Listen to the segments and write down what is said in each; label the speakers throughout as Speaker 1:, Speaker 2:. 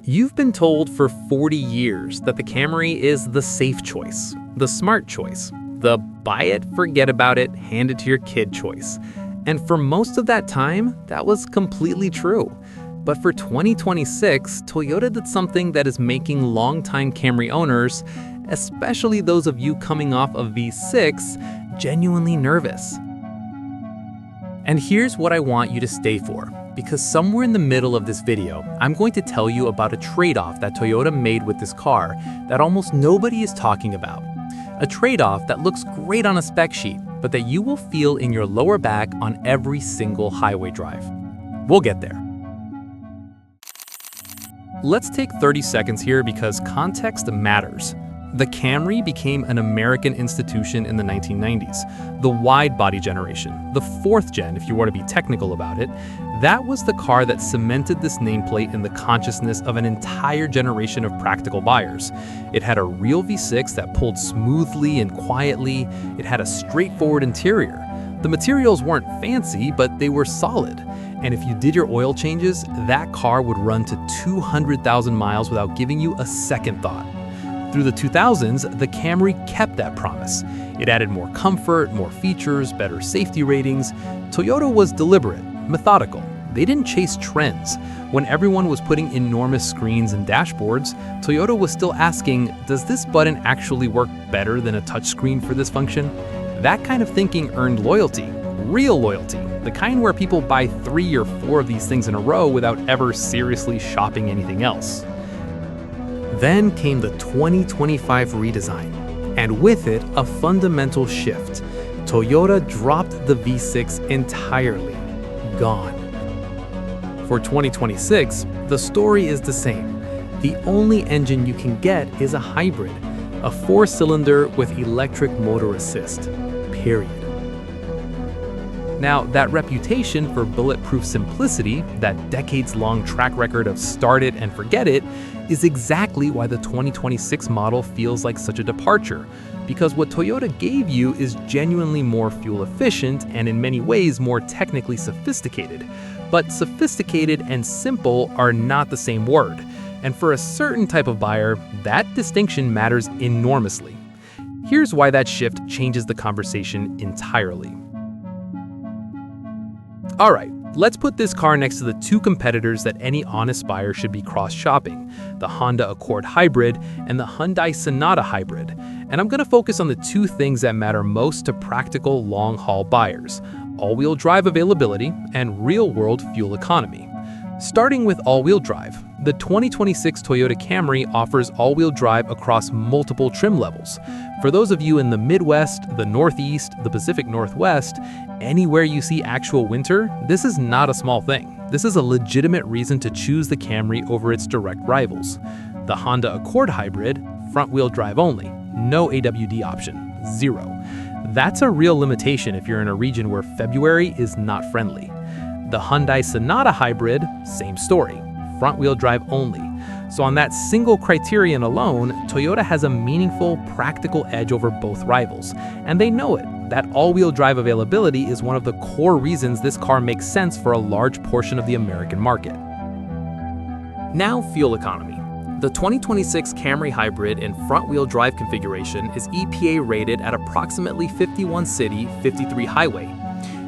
Speaker 1: You've been told for 40 years that the Camry is the safe choice, the smart choice, the buy it, forget about it, hand it to your kid choice. And for most of that time, that was completely true. But for 2026, Toyota did something that is making longtime Camry owners, especially those of you coming off of V6, genuinely nervous. And here's what I want you to stay for, because somewhere in the middle of this video, I'm going to tell you about a trade-off that Toyota made with this car that almost nobody is talking about. A trade-off that looks great on a spec sheet, but that you will feel in your lower back on every single highway drive. We'll get there. Let's take 30 seconds here because context matters. The Camry became an American institution in the 1990s, the wide-body generation, the fourth gen if you want to be technical about it. That was the car that cemented this nameplate in the consciousness of an entire generation of practical buyers. It had a real V6 that pulled smoothly and quietly. It had a straightforward interior. The materials weren't fancy, but they were solid. And if you did your oil changes, that car would run to 200,000 miles without giving you a second thought. Through the 2000s, the Camry kept that promise. It added more comfort, more features, better safety ratings. Toyota was deliberate, methodical. They didn't chase trends. When everyone was putting enormous screens and dashboards, Toyota was still asking, does this button actually work better than a touchscreen for this function? That kind of thinking earned loyalty, real loyalty, the kind where people buy 3 or 4 of these things in a row without ever seriously shopping anything else. Then came the 2025 redesign, and with it, a fundamental shift. Toyota dropped the V6 entirely. Gone. For 2026, the story is the same. The only engine you can get is a hybrid, a 4-cylinder with electric motor assist, period. Now, that reputation for bulletproof simplicity, that decades-long track record of start it and forget it, is exactly why the 2026 model feels like such a departure. Because what Toyota gave you is genuinely more fuel efficient and in many ways more technically sophisticated. But sophisticated and simple are not the same word. And for a certain type of buyer, that distinction matters enormously. Here's why that shift changes the conversation entirely. All right, let's put this car next to the 2 competitors that any honest buyer should be cross-shopping, the Honda Accord Hybrid and the Hyundai Sonata Hybrid. And I'm going to focus on the 2 things that matter most to practical long-haul buyers: all-wheel drive availability and real-world fuel economy. Starting with all-wheel drive, the 2026 Toyota Camry offers all-wheel drive across multiple trim levels. For those of you in the Midwest, the Northeast, the Pacific Northwest, anywhere you see actual winter, this is not a small thing. This is a legitimate reason to choose the Camry over its direct rivals. The Honda Accord Hybrid, front-wheel drive only, no AWD option, 0. That's a real limitation if you're in a region where February is not friendly. The Hyundai Sonata Hybrid, same story, front-wheel drive only. So on that single criterion alone, Toyota has a meaningful, practical edge over both rivals. And they know it. That all-wheel drive availability is one of the core reasons this car makes sense for a large portion of the American market. Now, fuel economy. The 2026 Camry Hybrid in front-wheel drive configuration is EPA rated at approximately 51 city, 53 highway.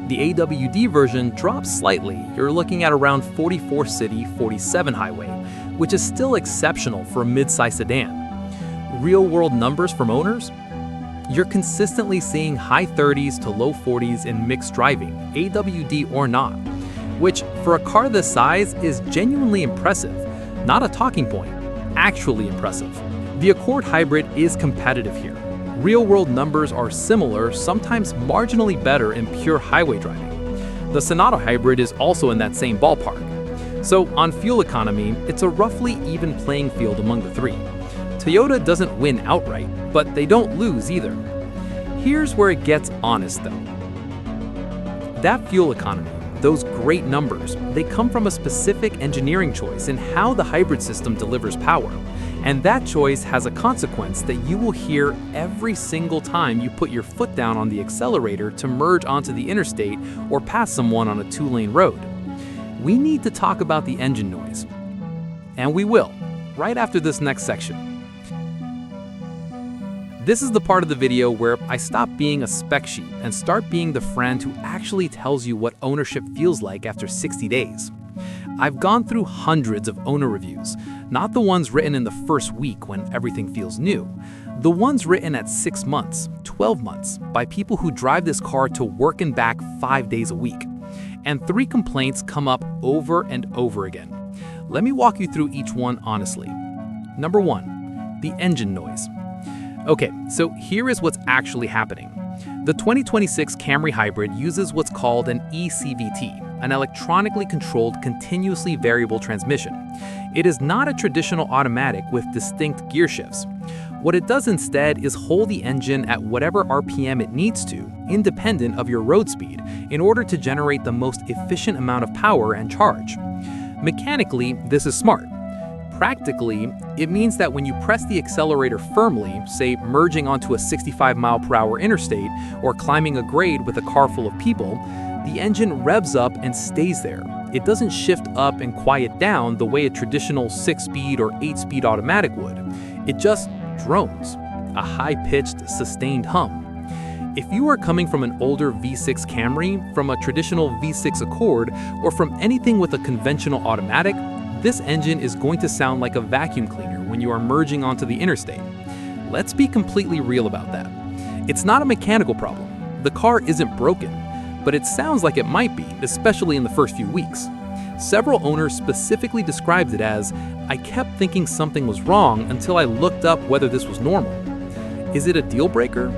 Speaker 1: The AWD version drops slightly. You're looking at around 44 city, 47 highway, which is still exceptional for a mid-size sedan. Real-world numbers from owners? You're consistently seeing high 30s to low 40s in mixed driving, AWD or not, which for a car this size is genuinely impressive. Not a talking point, actually impressive. The Accord Hybrid is competitive here. Real-world numbers are similar, sometimes marginally better in pure highway driving. The Sonata Hybrid is also in that same ballpark. So on fuel economy, it's a roughly even playing field among the 3. Toyota doesn't win outright, but they don't lose either. Here's where it gets honest though. That fuel economy, those great numbers, they come from a specific engineering choice in how the hybrid system delivers power. And that choice has a consequence that you will hear every single time you put your foot down on the accelerator to merge onto the interstate or pass someone on a 2-lane road. We need to talk about the engine noise. And we will, right after this next section. This is the part of the video where I stop being a spec sheet and start being the friend who actually tells you what ownership feels like after 60 days. I've gone through hundreds of owner reviews, not the ones written in the first week when everything feels new. The ones written at 6 months, 12 months, by people who drive this car to work and back 5 days a week. And 3 complaints come up over and over again. Let me walk you through each one honestly. Number 1, the engine noise. Okay, so here is what's actually happening. The 2026 Camry Hybrid uses what's called an ECVT, an electronically controlled continuously variable transmission. It is not a traditional automatic with distinct gear shifts. What it does instead is hold the engine at whatever RPM it needs to, independent of your road speed, in order to generate the most efficient amount of power and charge. Mechanically, this is smart. Practically, it means that when you press the accelerator firmly, say merging onto a 65-mile-per-hour interstate or climbing a grade with a car full of people, the engine revs up and stays there. It doesn't shift up and quiet down the way a traditional 6-speed or 8-speed automatic would. It just drones, a high-pitched, sustained hum. If you are coming from an older V6 Camry, from a traditional V6 Accord, or from anything with a conventional automatic, this engine is going to sound like a vacuum cleaner when you are merging onto the interstate. Let's be completely real about that. It's not a mechanical problem. The car isn't broken, but it sounds like it might be, especially in the first few weeks. Several owners specifically described it as, "I kept thinking something was wrong until I looked up whether this was normal." Is it a deal breaker?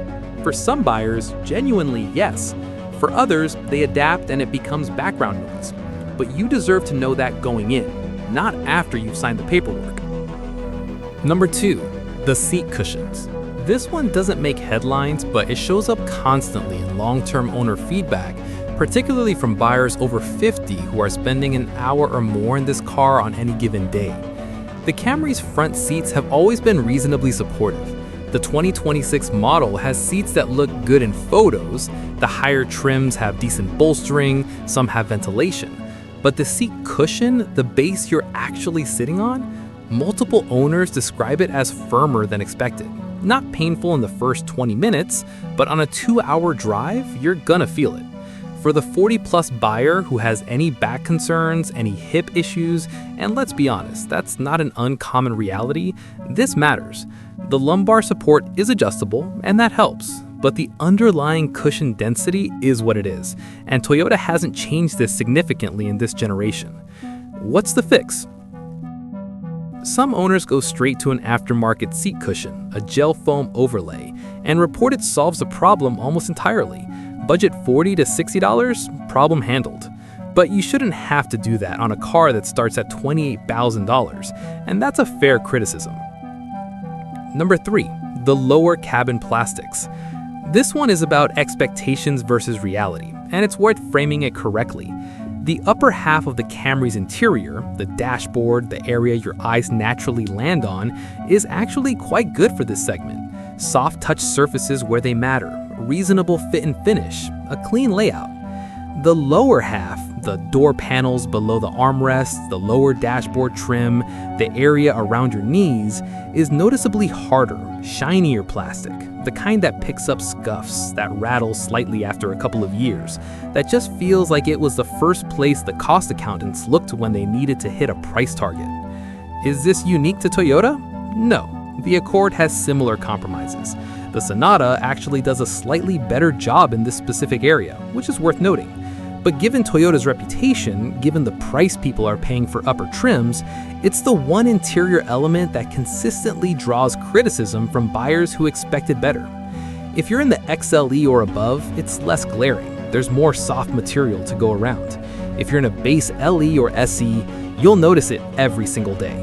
Speaker 1: For some buyers, genuinely yes. For others, they adapt and it becomes background noise. But you deserve to know that going in, not after you've signed the paperwork. Number 2, the seat cushions. This one doesn't make headlines, but it shows up constantly in long-term owner feedback, particularly from buyers over 50 who are spending an hour or more in this car on any given day. The Camry's front seats have always been reasonably supportive. The 2026 model has seats that look good in photos, the higher trims have decent bolstering, some have ventilation. But the seat cushion, the base you're actually sitting on, multiple owners describe it as firmer than expected. Not painful in the first 20 minutes, but on a 2-hour drive, you're gonna feel it. For the 40-plus buyer who has any back concerns, any hip issues, and let's be honest, that's not an uncommon reality, this matters. The lumbar support is adjustable, and that helps. But the underlying cushion density is what it is, and Toyota hasn't changed this significantly in this generation. What's the fix? Some owners go straight to an aftermarket seat cushion, a gel foam overlay, and report it solves the problem almost entirely. Budget $40 to $60, problem handled. But you shouldn't have to do that on a car that starts at $28,000, and that's a fair criticism. Number 3, the lower cabin plastics. This one is about expectations versus reality, and it's worth framing it correctly. The upper half of the Camry's interior, the dashboard, the area your eyes naturally land on, is actually quite good for this segment. Soft touch surfaces where they matter, reasonable fit and finish, a clean layout. The lower half, the door panels below the armrests, the lower dashboard trim, the area around your knees, is noticeably harder, shinier plastic, the kind that picks up scuffs, that rattles slightly after a couple of years, that just feels like it was the first place the cost accountants looked when they needed to hit a price target. Is this unique to Toyota? No. The Accord has similar compromises. The Sonata actually does a slightly better job in this specific area, which is worth noting. But given Toyota's reputation, given the price people are paying for upper trims, it's the one interior element that consistently draws criticism from buyers who expected better. If you're in the XLE or above, it's less glaring. There's more soft material to go around. If you're in a base LE or SE, you'll notice it every single day.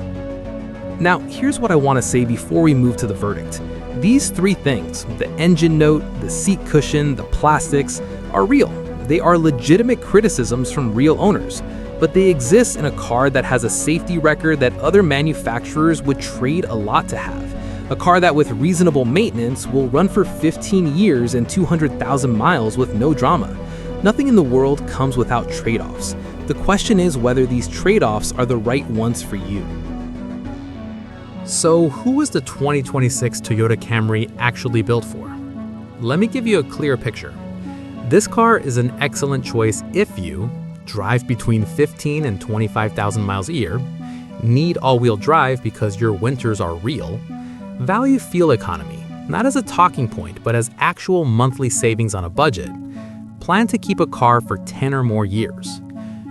Speaker 1: Now, here's what I want to say before we move to the verdict. These 3 things, the engine note, the seat cushion, the plastics, are real. They are legitimate criticisms from real owners, but they exist in a car that has a safety record that other manufacturers would trade a lot to have. A car that with reasonable maintenance will run for 15 years and 200,000 miles with no drama. Nothing in the world comes without trade-offs. The question is whether these trade-offs are the right ones for you. So who was the 2026 Toyota Camry actually built for? Let me give you a clear picture. This car is an excellent choice if you drive between 15 and 25,000 miles a year, need all-wheel drive because your winters are real, value fuel economy, not as a talking point, but as actual monthly savings on a budget, plan to keep a car for 10 or more years,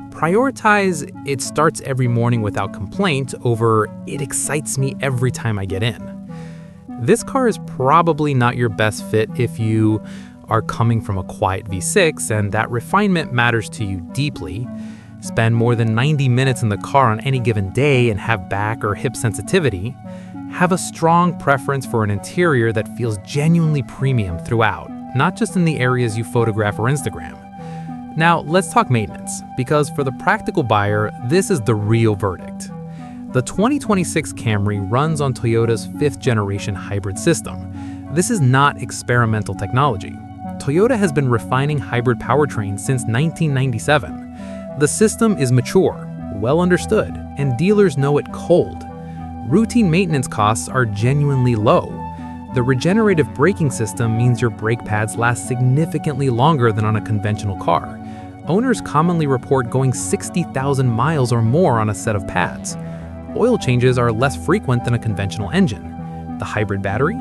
Speaker 1: prioritize it starts every morning without complaint over it excites me every time I get in. This car is probably not your best fit if you are coming from a quiet V6 and that refinement matters to you deeply, spend more than 90 minutes in the car on any given day and have back or hip sensitivity, have a strong preference for an interior that feels genuinely premium throughout, not just in the areas you photograph or Instagram. Now, let's talk maintenance, because for the practical buyer, this is the real verdict. The 2026 Camry runs on Toyota's 5th generation hybrid system. This is not experimental technology. Toyota has been refining hybrid powertrains since 1997. The system is mature, well understood, and dealers know it cold. Routine maintenance costs are genuinely low. The regenerative braking system means your brake pads last significantly longer than on a conventional car. Owners commonly report going 60,000 miles or more on a set of pads. Oil changes are less frequent than a conventional engine. The hybrid battery?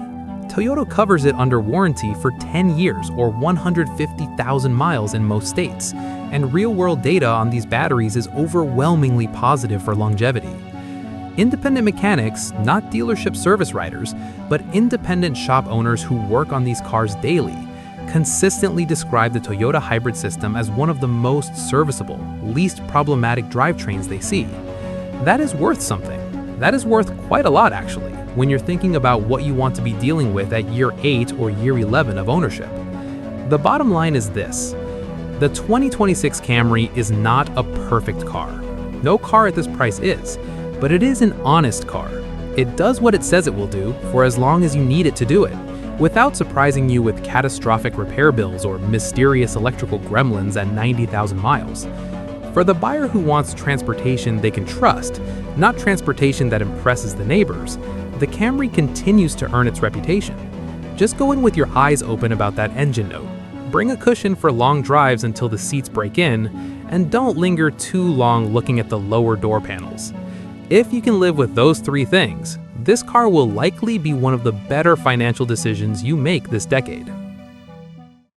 Speaker 1: Toyota covers it under warranty for 10 years or 150,000 miles in most states, and real-world data on these batteries is overwhelmingly positive for longevity. Independent mechanics, not dealership service writers, but independent shop owners who work on these cars daily, consistently describe the Toyota hybrid system as one of the most serviceable, least problematic drivetrains they see. That is worth something. That is worth quite a lot, actually, when you're thinking about what you want to be dealing with at year 8 or year 11 of ownership. The bottom line is this: the 2026 Camry is not a perfect car. No car at this price is, but it is an honest car. It does what it says it will do for as long as you need it to do it, without surprising you with catastrophic repair bills or mysterious electrical gremlins at 90,000 miles. For the buyer who wants transportation they can trust, not transportation that impresses the neighbors, the Camry continues to earn its reputation. Just go in with your eyes open about that engine note. Bring a cushion for long drives until the seats break in, and don't linger too long looking at the lower door panels. If you can live with those 3 things, this car will likely be one of the better financial decisions you make this decade.